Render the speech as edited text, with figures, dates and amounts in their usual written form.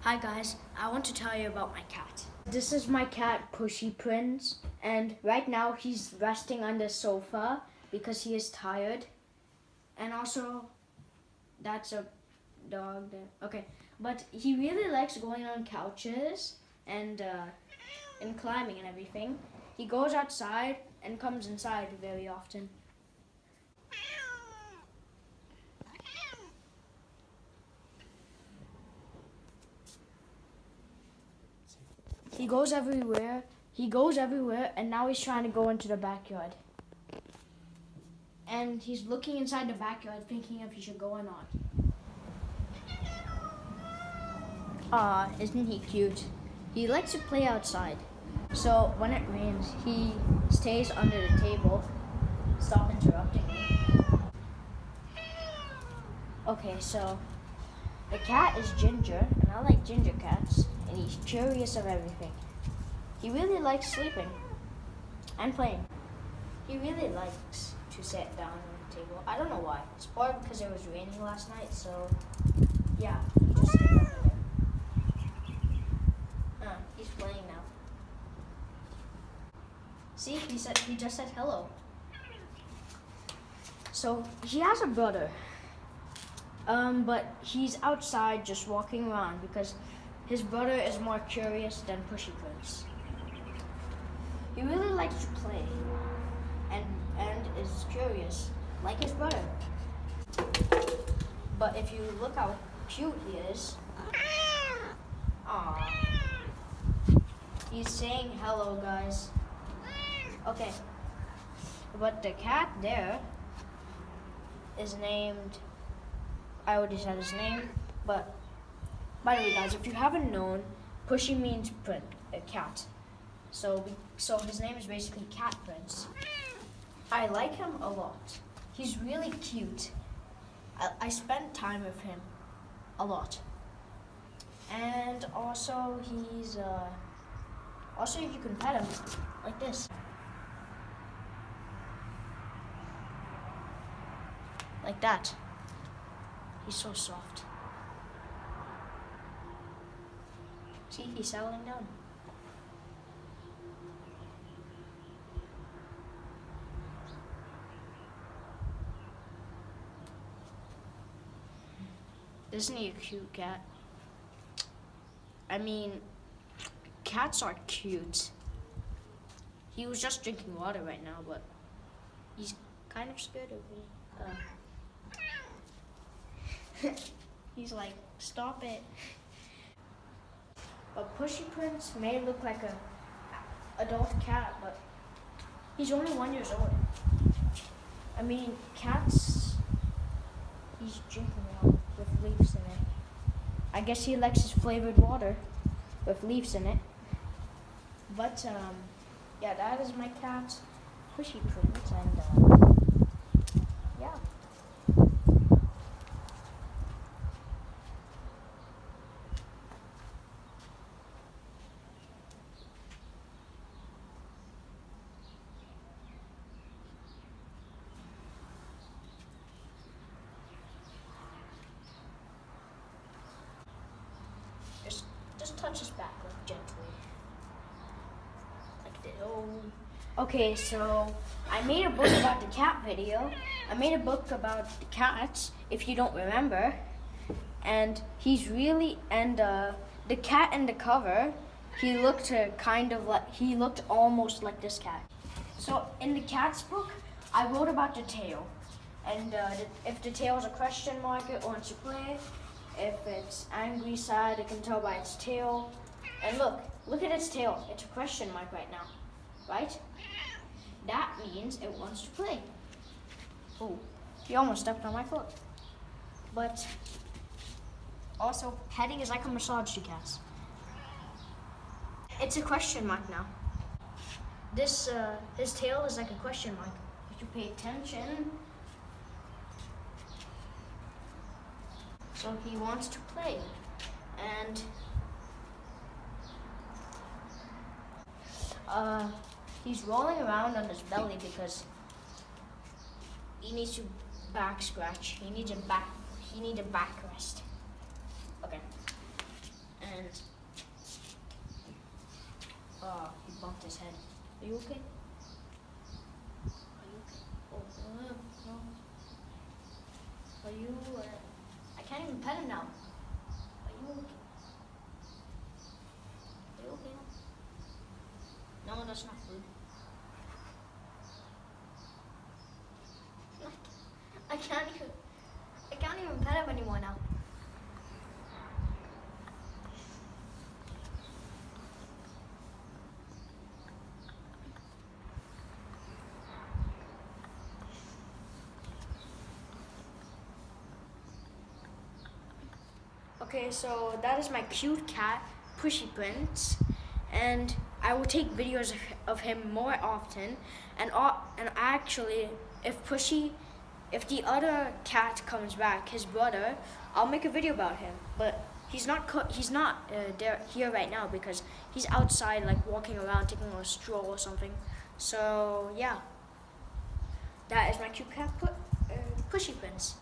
Hi guys, I want to tell you about my cat. This is my cat Pushy Prince, and right now he's resting on the sofa because he is tired. And also, that's a dog there. Okay, but he really likes going on couches and climbing and everything. He goes outside and comes inside very often. He goes everywhere. And now he's trying to go into the backyard. And he's looking inside the backyard thinking if he should go or not. Aw, isn't he cute? He likes to play outside. So when it rains, he stays under the table. Stop interrupting me. Okay, so the cat is Ginger, and I like ginger cats, and he's curious of everything. He really likes sleeping and playing. He really likes to sit down on the table. I don't know why. It's probably because it was raining last night, so yeah, he just stayed under there. He's playing now. See, he just said hello. So he has a brother, but he's outside just walking around because his brother is more curious than Pushy Prince. He really likes to play and is curious, like his brother. But if you look how cute he is, aww, he's saying hello, guys. Okay, but the cat there is named, I already said his name, but by the way, guys, if you haven't known, Pushy means cat. So his name is basically Cat Prince. I like him a lot. He's really cute. I spend time with him a lot. And also he's also you can pet him like this. Like that. He's so soft. See, he's settling down. Isn't he a cute cat? I mean, cats are cute. He was just drinking water right now, but he's kind of scared of me. He's like, stop it. But Pushy Prince may look like a adult cat, but he's only 1 year old. I mean, cats, he's drinking water with leaves in it. I guess he likes his flavored water with leaves in it. But yeah, that is my cat, Pushy Prince, and yeah. Just touch his back like gently. Like this. Oh. Okay, so I made a book about the cat video. I made a book about the cats, if you don't remember. And he's really, and the cat in the cover, he looked almost like this cat. So in the cat's book, I wrote about the tail. And if the tail is a question mark, it wants to play. If it's angry, sad, it can tell by its tail. And look at its tail. It's a question mark right now, right? That means it wants to play. Oh, he almost stepped on my foot. But also, petting is like a massage to cats. It's a question mark now. His tail is like a question mark. If you pay attention, so he wants to play, and he's rolling around on his belly because he needs to back scratch. He needs a back rest. Okay, and and he bumped his head. Are you okay? Are you okay? Oh, no. Are you? I can't even pet him now. Are you okay? Are you okay now? No, that's not food. I can't even pet him anymore now. Okay, so that is my cute cat, Pushy Prince, and I will take videos of him more often. And actually, if the other cat comes back, his brother, I'll make a video about him. But he's not here right now because he's outside, like walking around, taking a stroll or something. So yeah, that is my cute cat, Pushy Prince.